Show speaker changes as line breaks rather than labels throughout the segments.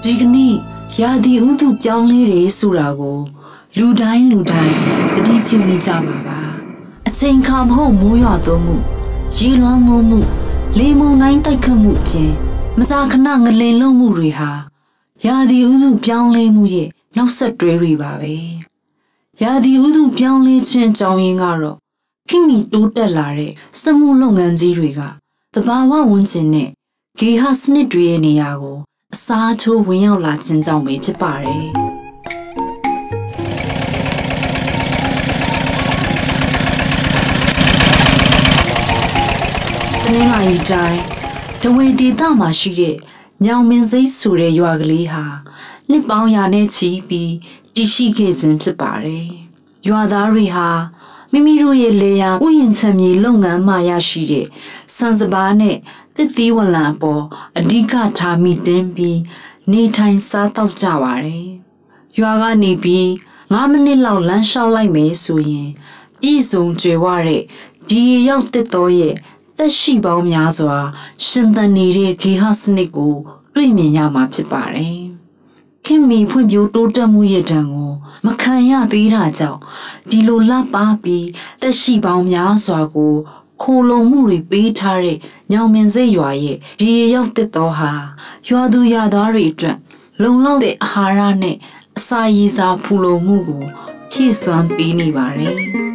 ဒီကနေ့ရာသီဥတုပြောင်းလဲတယ်ဆိုတာကိုလူတိုင်းသတိပြုနေကြမှာပါအချိန်ခါမဟုတ်မိုးရွာသွန်းမှုရေလွှမ်းမိုးမှုလေမုန်တိုင်းတိုက်ခတ်မှုအပြင်မကြာခဏငလင်လုံးမှုတွေဟာရာသီဥတုပြောင်းလဲမှုရဲ့နောက်ဆက်တွဲတွေပါပဲရာသီဥတုပြောင်းလဲခြင်းအကြောင်းရင်းကတော့ခေတ်မီတိုးတက်လာတဲ့စက်မှုလုပ်ငန်းကြီးတွေကသဘာဝဝန်းကျင်နဲ့ဂေဟစနစ်တွေရဲ့နေရာကိုအစားထိုးဝင်ရောက်လာခြင်းကြောင့်ပဲဖြစ်ပါတယ်တနင်္လာရီတိုင်းတဝေဒေသမှာရှိတဲ့ညောင်မင်းစိတ်ဆိုတဲ့ရွာကလေးဟာနှစ်ပေါင်းရာနဲ့ချီပြီးတည်ရှိခဲ့ခြင်းဖြစ်ပါတယ်။ရွာသားတွေဟာမိမိတို့ရဲ့လေယာဥယျာဉ်ခြံမြေလုပ်ငန်းမှရရှိတဲ့စံစပါးနဲ့သစ်သီးဝလံအပေါ်အဓိကထားမိတင်းပြီးနေထိုင်စားတောက်ကြပါတယ်။ရွာကနေပြီး9မိနစ်လောက်လမ်းလျှောက်လိုက်မယ်ဆိုရင်ပြည့်စုံကြွယ်ဝတဲ့ဒီရောက်တဲ့တော့ရဲ့သက်ရှိပေါင်းများစွာရှင်သန်နေတဲ့ဂေဟစနစ်ကိုတွေ့မြင်ရမှာဖြစ်ပါတယ်။ခင်မီဖွံ့ဖြိုးတိုးတက်မှုရဲ့တံကိုမခံရသေးတာကြောင့်ဒီလိုလှပပြီးသက်ရှိပေါင်းများစွာကိုခိုလုံမှုတွေပေးထားတဲ့ညောင်မင်းစိတ်ရွာရဲ့ဒီရောက်တဲ့တော့ဟာရွာသူရွာသားတွေအတွက်လုံလောက်တဲ့အာဟာရနဲ့အစာရည်စာဖူလုံမှုကိုဖြည့်စွမ်းပေးနေပါတယ်။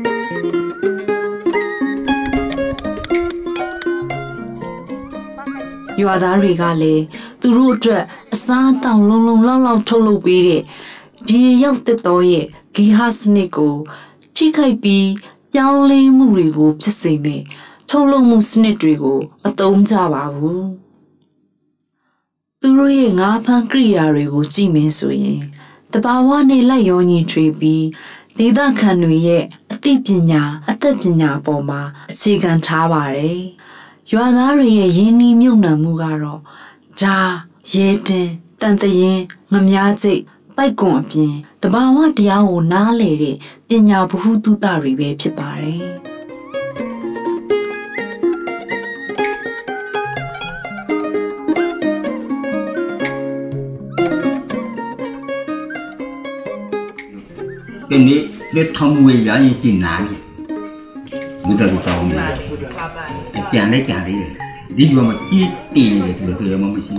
ရွာသားတွေကလည်းသူတို့အတွက်အစားအသောက်လုံလောက်ထုတ်လုပ်ပေးတဲ့ဒီရောက်တဲ့တော့ရဲ့ဂေဟစနစ်ကိုထိခိုက်ပြီးကြောင်းလဲမှုတွေကိုဖြစ်စေမယ်ထုတ်လုပ်မှုစနစ်တွေကိုအသုံးချပါဘူးသူတို့ရဲ့ငါးဖမ်းကိရိယာတွေကိုကြည့်မယ်ဆိုရင်တဘာဝနဲ့လိုက်ရောညီထွေပြီးဒေသခံတွေရဲ့အသိပညာအသက်ပညာပေါ်မှာအခြေခံထားပါတယ်ရွာသားတွေရဲ့ရင်းနှီးမြှုပ်နှံမှုကတော့ဓာရဲတင်တန်တရင်ငမားကျိတ်ပိုက်ကွန်အပြင်တဘာဝတရားကိုနားလေတဲ့ပညာဗဟုသုတတွေပဲဖြစ်ပါတယ်
ဒီနေ့လက်ထောင်ဝေးရရင်ကျင်နာတယ်ဘုရားကိုစောင်းနေတယ်ကြံလိုက်ဒီကမှာကြည်တင်တယ်ဆိုတော့မှမရှိ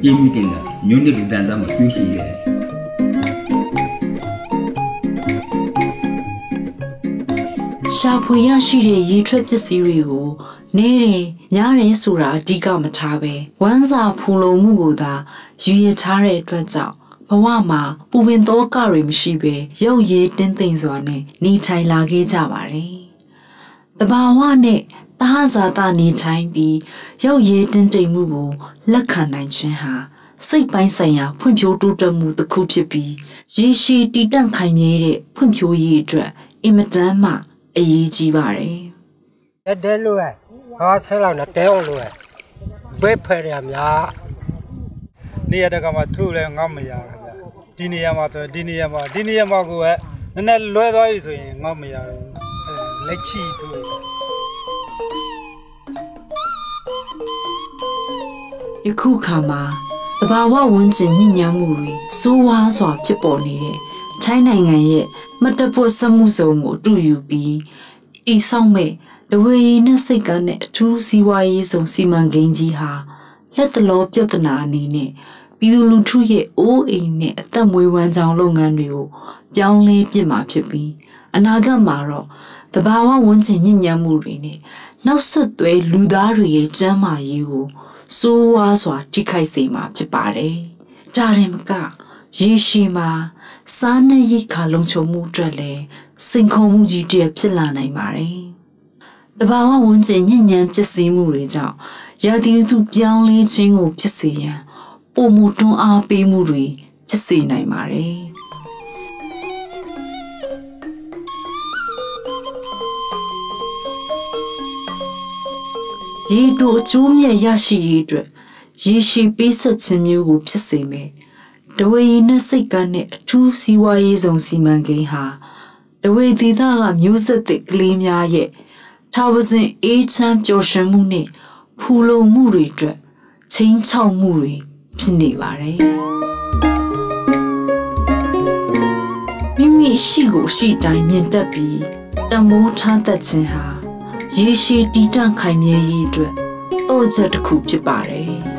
ကြည်မိတင်တာမျိုးနဲ့တန်တာမှကျွေးရှိတယ်
ရှာဖွေရရှိတဲ့ရေထွက်ပစ္စည်းတွေကိုနေတယ်များတယ်ဆိုတာအဓိကမထားပဲဝမ်းစာဖူလုံမှုကိုသာယူရထားတဲ့အတွက်ကြောင့်ဘဝမှာပူပင်သောကတွေမရှိပဲရုပ်ရည်တင်းသိမ့်စွာနဲ့နေထိုင်လာခဲ့ကြပါတယ်။တဘာဝနဲ့သဟဇာတနေထိုင်ပြီးရုပ်ရည်တင်းသိမ့်မှုကိုလက်ခံနိုင်ခြင်းဟာစိတ်ပိုင်းဆိုင်ရာဖွံ့ဖြိုးတိုးတက်မှုတစ်ခုဖြစ်ပြီးရေရှည်တည်တံ့ခိုင်မြဲတဲ့ဖွံ့ဖြိုးရေးအတွက်အင်မတန်မှအရေးကြီးပါတယ်
။တဲလို့ဟာဆဲလောက်နဲ့တဲအောင်လို့ဘယ်ဖယ်ရများ
နေရာတကမှာထုလဲငေါ့မရဘူးဗျဒီနေရာမှာဆိုဒီနေရာမှာကိုနည်းနည်းလွဲသွားပြီဆိုရင်ငေါ့မရဘူးလက်ချီထု
ယခုခါမှာတဘာဝဝန်းကျင်ညဉ့်ညမ်းမှုတွေစိုးဝါးစွာဖြစ်ပေါ်နေတဲ့ထိုင်းနိုင်ငံရဲ့မတဖို့စမှုစုံကိုတူယူပြီးတိဆောက်မဲ့တဝေရီနဲ့စိတ်ကန်းနဲ့အထူးစီးပွားရေးစုံစီမံကိန်းကြီးဟာလက်တလောပြဿနာအနေနဲ့ပြည်သူလူထုရဲ့အိုးအိမ်နဲ့အသက်မွေးဝမ်းကြောင်းလုပ်ငန်းတွေကိုပြောင်းလဲပြစ်မှာဖြစ်ပြီးအနာဂတ်မှာတော့တဘာဝဝန်းကျင်ညဉ့်ညမ်းမှုတွေနဲ့နောက်ဆက်တွဲလူသားတွေရဲ့ကျန်းမာရေးကိုစိုးဝါးစွာထိခိုက်စေမှာဖြစ်ပါတယ်။ဒါရင်မကရေရှည်မှာစားနပ်ရိက္ခာလုံခြုံမှုအတွက်လည်းစိန်ခေါ်မှုကြီးတစ်ဖြစ်လာနိုင်ပါတယ်။တဘာဝဝန်းကျင်ညဉ့်ညမ်းပျက်စီးမှုတွေကြောင့်ရာသီဥတုပြောင်းလဲခြင်းကိုဖြစ်စေရန်ပုံမှုတွန်းအားပေးမှုတွေဖြစ်စေနိုင်ပါတယ်။ရေတိုအကျိုးမြတ်ရရှိရေးအတွက်ရေရှည်ပေးဆက်ခြင်းမျိုးကိုဖြစ်စေမယ်။တဝေရီနဲ့စိတ်ကန်းနဲ့အထူးစီးပွားရေးဆောင်စီမံကိန်းဟာတဝေဒေသကမျိုးဆက်သစ်ကလေးများရဲ့ထာဝစဉ်အေးချမ်းပျော်ရွှင်မှုနဲ့ဖူလုံမှုတွေအတွက်ချင်းချောက်မှုတွေ ဖြစ်နေပါတယ်မိမိရှိကိုရှိတိုင်းမြင်တတ်ပြီးတမိုးထားတတ်ခြင်းဟာရေရှည်တည်တံ့ခိုင်မြဲရေးအတွက်တော့ချက်တစ်ခုဖြစ်ပါတယ်